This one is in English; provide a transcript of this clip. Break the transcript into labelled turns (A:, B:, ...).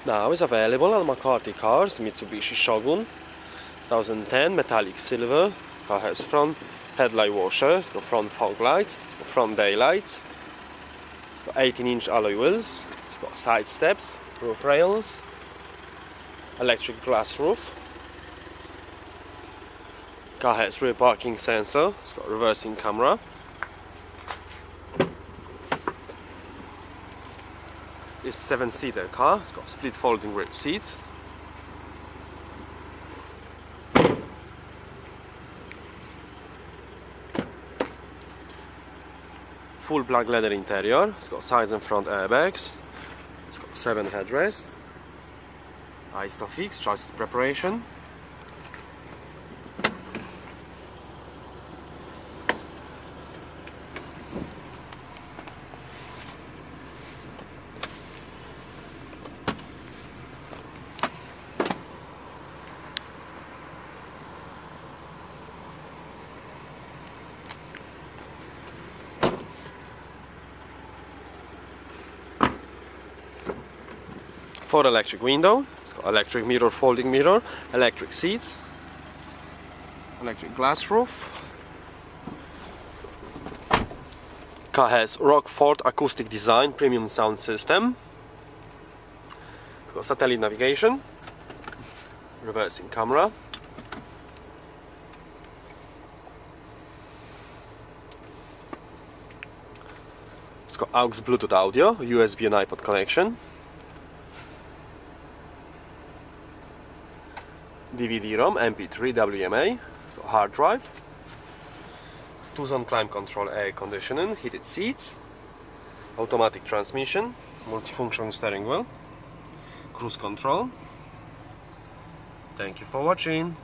A: Now is available at McCarthy Cars, Mitsubishi Shogun 2010 metallic silver. Car has front headlight washer, it's got front fog lights, it's got front daylights, it's got 18-inch alloy wheels, it's got side steps, roof rails, electric glass roof. Car has rear parking sensor, it's got reversing camera. It's 7-seater car, it's got split folding rear seats. Full black leather interior, it's got side and front airbags, it's got 7 headrests, ISOFIX, chassis preparation. For electric window, it's got electric mirror, folding mirror, electric seats, electric glass roof. Car has Rockford acoustic design, premium sound system. It's got satellite navigation, reversing camera. It's got aux Bluetooth audio, USB and iPod connection. DVD-ROM, MP3, WMA, hard drive, 2-zone climate control, air conditioning, heated seats, automatic transmission, multifunction steering wheel, cruise control. Thank you for watching.